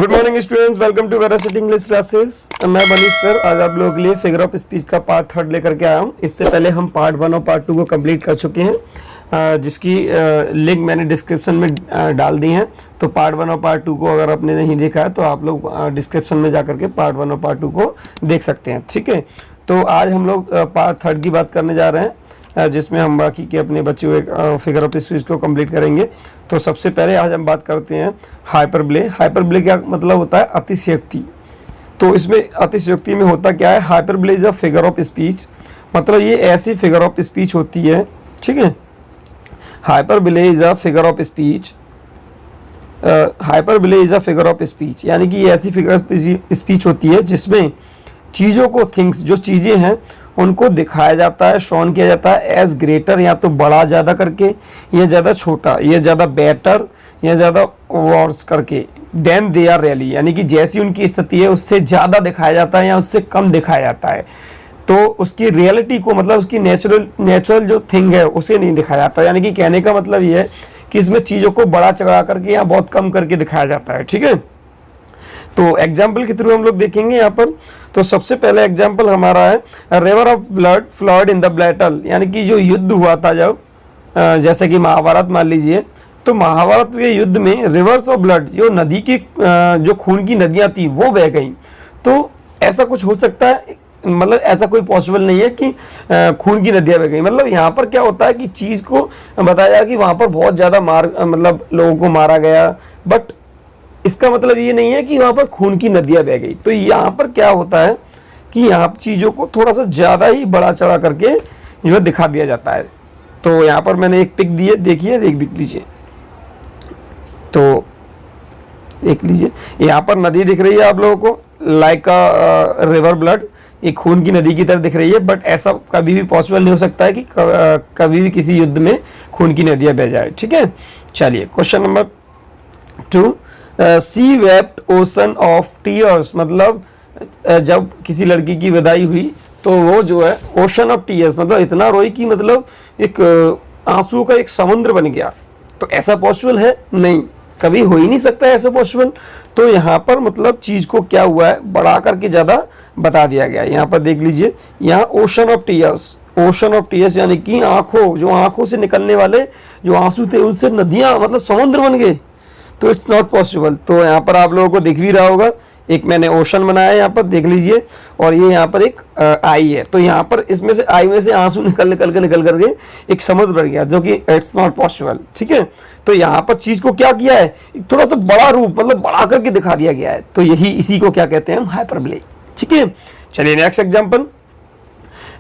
Good morning students, welcome to veracity English classes. मैं Manish sir आज आप लोगों के लिए फिगर ऑफ स्पीच का पार्ट 3 लेकर के आया हूँ। इससे पहले हम पार्ट 1 और पार्ट 2 को कंप्लीट कर चुके हैं, जिसकी लिंक मैंने डिस्क्रिप्शन में डाल दी है। तो पार्ट 1 और पार्ट 2 को अगर आपने नहीं देखा है तो आप लोग डिस्क्रिप्शन में जाकर के पार्ट 1 और पार्ट 2 को देख सकते हैं। ठीक है, तो आज हम लोग पार्ट 3 की बात करने जा रहे हैं, जिसमें हम बाकी के अपने बच्चे हुए फिगर ऑफ स्पीच को कंप्लीट करेंगे। तो सबसे पहले आज हम बात करते हैं हाइपरबले। हाइपरबले क्या मतलब होता है? अतिशयोक्ति। तो इसमें अतिशयोक्ति में होता क्या है? Hyperbole is a figure of speech, मतलब ये ऐसी फिगर ऑफ स्पीच होती है। ठीक है, hyperbole is a figure of speech. Hyperbole is a figure of speech यानी कि ये ऐसी फिगर ऑफ स्पीच होती है जिसमें चीज़ों को, थिंग्स, जो चीज़ें हैं उनको दिखाया जाता है, शोन किया जाता है एज ग्रेटर, या तो बड़ा ज़्यादा करके, या ज़्यादा छोटा, या ज़्यादा बेटर, या ज़्यादा वर्स करके, देन दे आर रियली, यानी कि जैसी उनकी स्थिति है उससे ज़्यादा दिखाया जाता है या उससे कम दिखाया जाता है। तो उसकी रियलिटी को, मतलब उसकी नेचुरल जो थिंग है उसे नहीं दिखाया जाता। यानी कि कहने का मतलब ये है कि इसमें चीज़ों को बड़ा चढ़ा करके या बहुत कम करके दिखाया जाता है। ठीक है, तो एग्जाम्पल के थ्रू हम लोग देखेंगे यहाँ पर। तो सबसे पहले एग्जाम्पल हमारा है river of blood flood in the battle, यानी कि जो युद्ध हुआ था जब, जैसे कि महाभारत मान लीजिए, तो महाभारत के युद्ध में रिवर्स ऑफ ब्लड, जो नदी की जो खून की नदियाँ थी वो बह गई। तो ऐसा कुछ हो सकता है, मतलब ऐसा कोई पॉसिबल नहीं है कि खून की नदियाँ बह गई। मतलब यहाँ पर क्या होता है कि चीज़ को बताया जाए कि वहाँ पर बहुत ज़्यादा मतलब लोगों को मारा गया, बट इसका मतलब ये नहीं है कि वहाँ पर खून की नदियाँ बह गई। तो यहाँ पर क्या होता है कि यहाँ चीज़ों को थोड़ा सा ज़्यादा ही बड़ा चढ़ा करके जो है दिखा दिया जाता है। तो यहाँ पर मैंने एक पिक दी है, देखिए, देख लीजिए। तो देख लीजिए, यहाँ पर नदी दिख रही है आप लोगों को, लाइक अ रिवर ब्लड, एक खून की नदी की तरह दिख रही है। बट ऐसा कभी भी पॉसिबल नहीं हो सकता है कि कभी भी किसी युद्ध में खून की नदियाँ बह जाए। ठीक है, चलिए question number 2, she wept ocean of tears, मतलब जब किसी लड़की की विदाई हुई तो वो जो है ओशन ऑफ टीयर्स, मतलब इतना रोई कि मतलब एक आंसुओं का एक समुद्र बन गया। तो ऐसा पॉसिबल है? नहीं, कभी हो ही नहीं सकता है ऐसा पॉसिबल। तो यहाँ पर मतलब चीज़ को क्या हुआ है, बढ़ा करके ज़्यादा बता दिया गया। यहाँ पर देख लीजिए, यहाँ ocean of tears, ocean of tears यानी कि आंखों, जो आंखों से निकलने वाले जो आंसू थे उनसे नदियाँ, मतलब समुद्र बन गए। तो इट्स नॉट पॉसिबल। तो यहाँ पर आप लोगों को दिख भी रहा होगा, एक मैंने ओशन बनाया है यहाँ पर, देख लीजिए, और ये यहाँ पर एक आई है। तो यहाँ पर इसमें से आई में से आंसू निकल करके एक समुद्र बन गया, जो कि इट्स नॉट पॉसिबल। ठीक है, तो यहाँ पर चीज को क्या किया है, थोड़ा सा बड़ा रूप, मतलब बढ़ा करके दिखा दिया गया है। तो यही, इसी को क्या कहते हैं हम? हाइपरबले। ठीक है, चलिए नेक्स्ट एग्जाम्पल।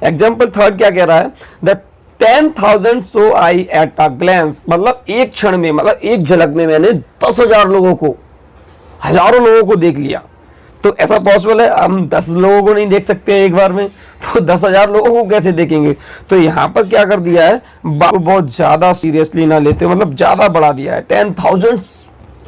एग्जाम्पल 3 क्या कह रहा है? The 10,000 saw I at a glance, मतलब एक क्षण में, मतलब एक झलक में मैंने 10,000 लोगों को, हजारों लोगों को देख लिया। तो ऐसा पॉसिबल है? हम 10 लोगों को नहीं देख सकते हैं एक बार में, तो 10,000 लोगों को कैसे देखेंगे? तो यहाँ पर क्या कर दिया है, बहुत ज्यादा सीरियसली ना लेते, मतलब ज्यादा बढ़ा दिया है, 10,000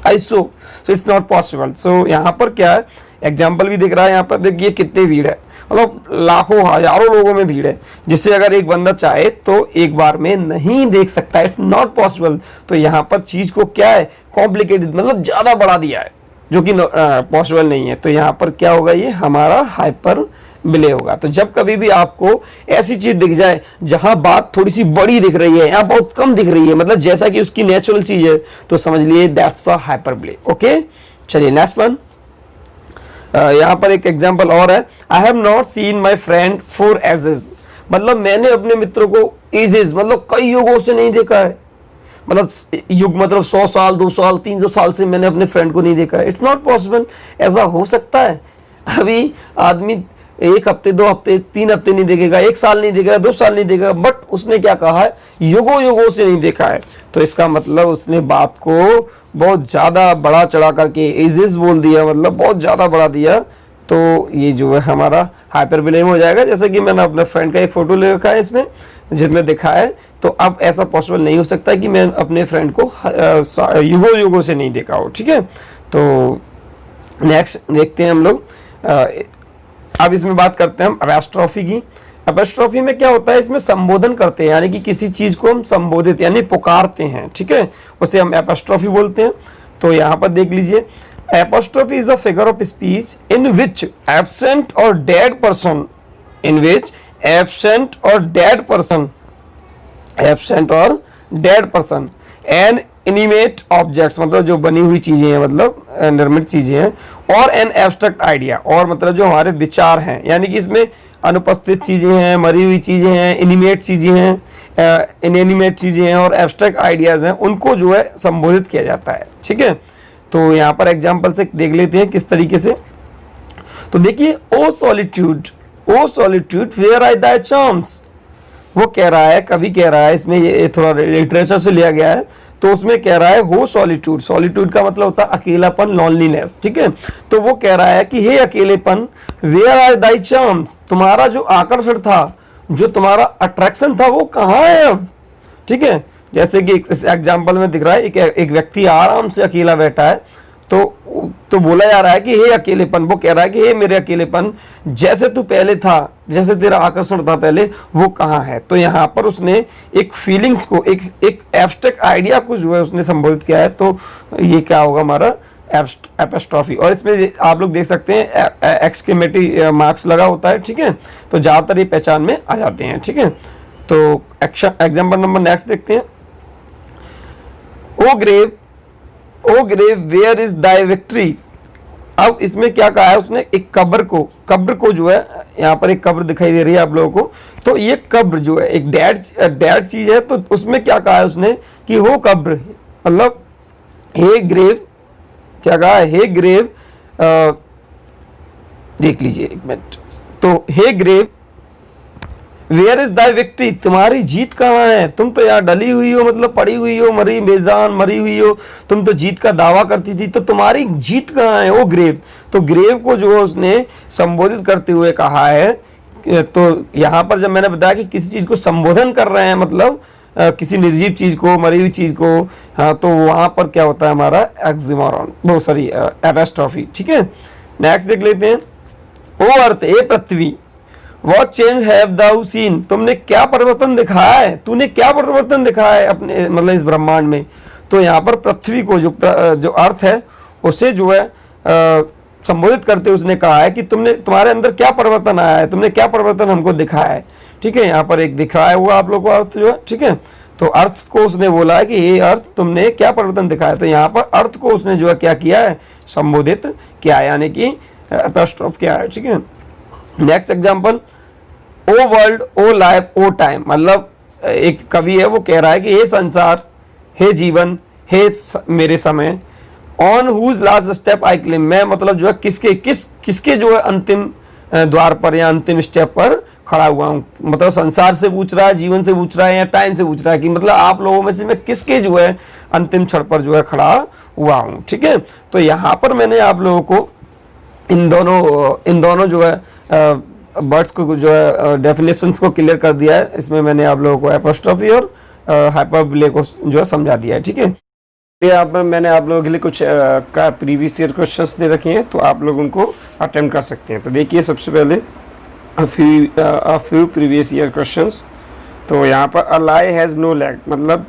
आई सो इट्स नॉट पॉसिबल। सो यहाँ पर क्या है, एग्जाम्पल भी दिख रहा है यहाँ पर, देखिए कितनी भीड़ है, मतलब लाखों हजारों लोगों में भीड़ है, जिससे अगर एक बंदा चाहे तो एक बार में नहीं देख सकता, इट्स नॉट पॉसिबल। तो यहाँ पर चीज को क्या है, कॉम्प्लिकेटेड, मतलब ज्यादा बढ़ा दिया है, जो कि पॉसिबल नहीं है। तो यहाँ पर क्या होगा, ये हमारा हाइपरबले होगा। तो जब कभी भी आपको ऐसी चीज दिख जाए जहां बात थोड़ी सी बड़ी दिख रही है या बहुत कम दिख रही है, मतलब जैसा कि उसकी नेचुरल चीज है, तो समझ लिए दैट्स अ हाइपरबले। ओके, चलिए नेक्स्ट वन। यहाँ पर एक एग्जाम्पल और है, I have not seen my friend for ages, मतलब मैंने अपने मित्रों को एजेस, मतलब कई युगों से नहीं देखा है। मतलब युग मतलब 100 साल, 200 साल, 300 साल से मैंने अपने फ्रेंड को नहीं देखा है। It's not possible. ऐसा हो सकता है? अभी आदमी 1 हफ्ते, 2 हफ्ते, 3 हफ्ते नहीं देखेगा, 1 साल नहीं देखेगा, 2 साल नहीं देखेगा, बट उसने क्या कहा है, युगों युगों से नहीं देखा है। तो इसका मतलब उसने बात को बहुत ज्यादा बढ़ा चढ़ा करके एजेस बोल दिया, मतलब बहुत ज्यादा बढ़ा दिया। तो ये जो है हमारा हाइपरबले हो जाएगा। जैसे कि मैंने अपने फ्रेंड का एक फोटो ले रखा है इसमें, जिसमें दिखा है। तो अब ऐसा पॉसिबल नहीं हो सकता कि मैं अपने फ्रेंड को युगों युगों से नहीं देखा हो। ठीक है, तो नेक्स्ट देखते हैं हम लोग। अब इसमें बात करते हैं हम एपोस्ट्रोफी की। एपोस्ट्रोफी में क्या होता है, इसमें संबोधन करते हैं, यानी कि किसी चीज को हम संबोधित यानी पुकारते हैं। ठीक है, उसे हम एपोस्ट्रोफी बोलते हैं। तो यहाँ पर देख लीजिए, apostrophe is a figure of speech in which absent or dead person, in which absent or dead person, absent or dead person and inanimate objects, मतलब जो बनी हुई चीजें हैं, मतलब निर्मित चीजें हैं, और एन एब्स्ट्रैक्ट आइडिया, और मतलब जो हमारे विचार हैं, यानी कि इसमें अनुपस्थित चीजें हैं, मरी हुई चीजें हैं, इनिमेट चीजें हैं, इनएनिमेट चीजें हैं और एब्स्ट्रैक्ट आइडियाज हैं, उनको जो है संबोधित किया जाता है। ठीक है, तो यहाँ पर एग्जाम्पल से देख लेते हैं किस तरीके से। तो देखिए, ओ सॉलिट्यूड वेयर आर दाय चार्म्स, वो कह रहा है, कवि कह रहा है, इसमें ये थोड़ा लिटरेचर से लिया गया है, तो उसमें कह रहा है हो सॉलिट्यूड, सॉलिट्यूड का मतलब होता है अकेलापन, लॉनलीनेस। ठीक है, तो वो कह रहा है कि हे अकेलेपन, वेयर आर दाई चार्म्स, तुम्हारा जो आकर्षण था, जो तुम्हारा अट्रैक्शन था, वो कहाँ है अब। ठीक है, जैसे कि इस एग्जाम्पल में दिख रहा है, एक व्यक्ति आराम से अकेला बैठा है, तो बोला जा रहा है कि हे अकेलेपन, वो कह रहा है कि हे मेरे अकेलेपन, जैसे तू पहले था, जैसे तेरा आकर्षण था पहले, वो कहाँ है। तो यहाँ पर उसने एक फीलिंग्स को, एक एब्स्ट्रैक्ट आइडिया को जो है उसने संबोधित किया है। तो ये क्या होगा, हमारा एपोस्ट्रॉफी। और इसमें आप लोग देख सकते हैं एक्सक्लेमेटरी मार्क्स लगा होता है। ठीक है, तो ज्यादातर ये पहचान में आ जाते हैं। ठीक है, तो एग्जाम्पल नंबर नेक्स्ट देखते हैं। O grave where is thy victory. अब इसमें क्या कहा है उसने, एक कब्र को जो है, यहाँ पर एक कब्र दिखाई दे रही है आप लोगों को, तो ये कब्र जो है एक डेड चीज है, तो उसमें क्या कहा है उसने कि हो कब्र, मतलब हे ग्रेव, क्या कहा है, हे ग्रेव, देख लीजिए एक मिनट, तो हे grave where is thy victory, तुम्हारी जीत कहाँ है, तुम तो यार डली हुई हो, मतलब पड़ी हुई हो, मरी बेजान मरी हुई हो, तुम तो जीत का दावा करती थी, तो तुम्हारी जीत कहाँ है, ओ ग्रेव। तो ग्रेव को जो उसने संबोधित करते हुए कहा है। तो यहाँ पर जब मैंने बताया कि किसी चीज को संबोधन कर रहे हैं, मतलब किसी निर्जीव चीज को, मरी हुई चीज को, हाँ, तो वहां पर क्या होता है हमारा एक्सिमोरॉन, वो सॉरी एपोस्ट्रॉफी। ठीक है, नेक्स्ट देख लेते हैं। ओ अर्थ, ए पृथ्वी, What change have thou seen? तुमने क्या परिवर्तन दिखाया है, तूने क्या परिवर्तन दिखाया है अपने, मतलब इस ब्रह्मांड में। तो यहाँ पर पृथ्वी को जो अर्थ है उसे जो है संबोधित करते उसने कहा है कि तुम्हारे अंदर क्या परिवर्तन आया है, तुमने क्या परिवर्तन हमको दिखाया है। ठीक है, यहाँ पर एक दिख रहा है वो आप लोग को अर्थ जो है। ठीक है, तो अर्थ को उसने बोला है कि ये अर्थ तुमने क्या परिवर्तन दिखाया। तो यहाँ पर अर्थ को उसने जो है क्या किया है, संबोधित किया है, यानी कि एपोस्ट्रोफ किया है। ठीक है, नेक्स्ट एग्जाम्पल, ओ वर्ल्ड, ओ लाइफ, ओ टाइम, मतलब एक कवि है वो कह रहा है कि हे संसार, हे जीवन, हे मेरे समय, on whose last step I claim, मैं मतलब जो है किसके जो है अंतिम द्वार पर या अंतिम स्टेप पर खड़ा हुआ हूँ। मतलब संसार से पूछ रहा है, जीवन से पूछ रहा है, या टाइम से पूछ रहा है कि मतलब आप लोगों में से मैं किसके जो है अंतिम क्षण पर जो है खड़ा हुआ हूँ। ठीक है, तो यहाँ पर मैंने आप लोगों को इन दोनों जो है वर्ड्स को जो है डेफिनेशंस को क्लियर कर दिया है। इसमें मैंने आप लोगों को एपोस्ट्रॉफी और हाइपरबोले को जो है समझा दिया है। ठीक है, यहाँ पर मैंने आप लोगों के लिए कुछ का प्रीवियस ईयर क्वेश्चंस दे रखे हैं, तो आप लोग उनको अटेम्प्ट कर सकते हैं। तो देखिए, सबसे पहले a few previous year questions। तो यहाँ पर a lie has no leg, मतलब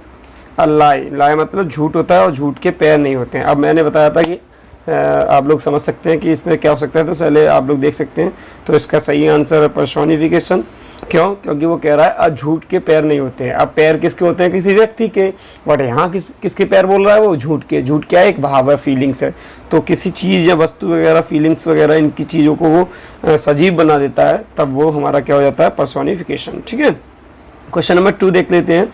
a lie मतलब झूठ होता है और झूठ के पैर नहीं होते हैं। अब मैंने बताया था कि आप लोग समझ सकते हैं कि इसमें क्या हो सकता है, तो चले आप लोग देख सकते हैं। तो इसका सही आंसर है पर्सोनिफिकेशन। क्यों? क्योंकि वो कह रहा है झूठ के पैर नहीं होते हैं। अब पैर किसके होते हैं? किसी व्यक्ति के। बट यहाँ किसके पैर बोल रहा है? वो झूठ के। झूठ क्या है? एक भाव है, फीलिंग्स है। तो किसी चीज़ या वस्तु वगैरह, फीलिंग्स वगैरह, इनकी चीज़ों को वो सजीव बना देता है, तब वो हमारा क्या हो जाता है? पर्सोनिफिकेशन। ठीक है, क्वेश्चन नंबर 2 देख लेते हैं।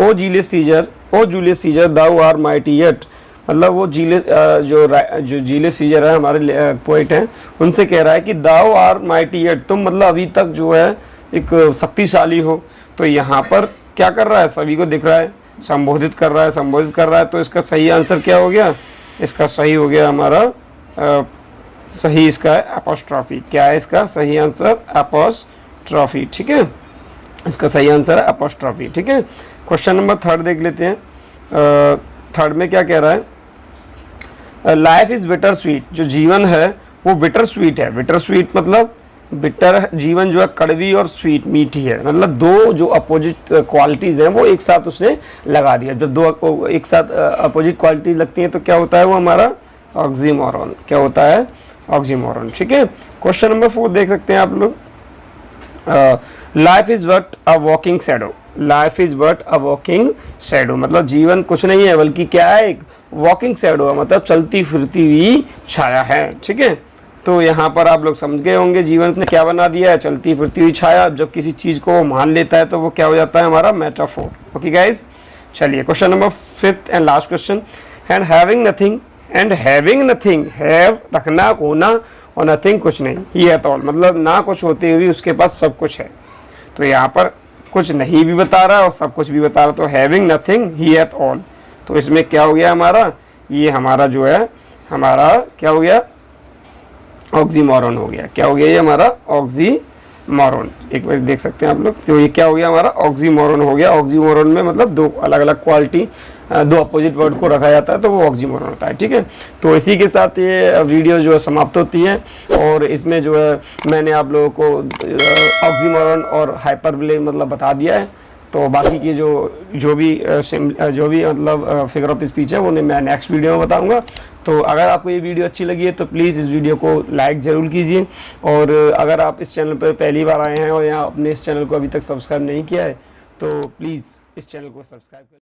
O Julius Caesar thou art mighty yet, मतलब वो जो जीलियस सीजर है, हमारे पोइट हैं, उनसे कह रहा है कि दाउ आर माइटी येट, तुम मतलब अभी तक जो है एक शक्तिशाली हो। तो यहाँ पर क्या कर रहा है? सभी को दिख रहा है, संबोधित कर रहा है। तो इसका सही आंसर क्या हो गया? इसका सही हो गया हमारा सही इसका है एपोस्ट्रॉफी। क्या है इसका सही आंसर? एपोस्ट्रॉफी। ठीक है, इसका सही आंसर है एपोस्ट्रॉफी। ठीक है, क्वेश्चन नंबर 3 देख लेते हैं। 3 में क्या कह रहा है? लाइफ इज बिटर स्वीट, जो जीवन है वो बिटर स्वीट है। बिटर स्वीट मतलब बिटर, जीवन जो है कड़वी और स्वीट मीठी है। मतलब दो जो अपोजिट क्वालिटीज हैं वो एक साथ उसने लगा दिया। जब दो एक साथ अपोजिट क्वालिटीज लगती हैं तो क्या होता है? वो हमारा ऑक्सीमोरन। क्या होता है? ऑक्सीमोरन। ठीक है। क्वेश्चन नंबर 4 देख सकते हैं आप लोग। Life is but a walking shadow. Life is but a walking shadow मतलब जीवन कुछ नहीं है बल्कि क्या है? एक वॉकिंग शैडो, मतलब चलती फिरती हुई छाया है। ठीक है। तो यहाँ पर आप लोग समझ गए होंगे जीवन ने क्या बना दिया है? चलती फिरती हुई छाया। जब किसी चीज को मान लेता है तो वो क्या हो जाता है? हमारा मेटाफोर। ओके गाइस, चलिए question number 5th and last question. And having nothing, and having nothing, have रखना, होना, और नथिंग कुछ नहीं, ही एट ऑल मतलब ना कुछ होते हुए उसके पास सब कुछ है। तो यहाँ पर कुछ नहीं भी बता रहा और सब कुछ भी बता रहा, तो having nothing he at all. तो इसमें क्या हो गया हमारा? ये हमारा जो है हमारा क्या हो गया? ऑक्सीमोरन हो गया। क्या हो गया? ये हमारा ऑक्सीमोरन। एक बार देख सकते हैं आप लोग। तो ये क्या हो गया? हमारा ऑक्सीमोरन हो गया। ऑक्सीमोरन में मतलब दो अलग अलग क्वालिटी, दो अपोजिट वर्ड को रखा जाता है तो वो ऑक्सीमोरन होता है। ठीक है। तो इसी के साथ ये वीडियो जो है समाप्त होती है। और इसमें जो है मैंने आप लोगों को ऑक्सीमोरन और हाइपरबोले मतलब बता दिया है। तो बाकी की जो भी मतलब फिगर ऑफ स्पीच है वो मैं नेक्स्ट वीडियो में बताऊंगा। तो अगर आपको ये वीडियो अच्छी लगी है तो प्लीज़ इस वीडियो को लाइक ज़रूर कीजिए। और अगर आप इस चैनल पर पहली बार आए हैं और यहाँ अपने इस चैनल को अभी तक सब्सक्राइब नहीं किया है तो प्लीज़ इस चैनल को सब्सक्राइब करें।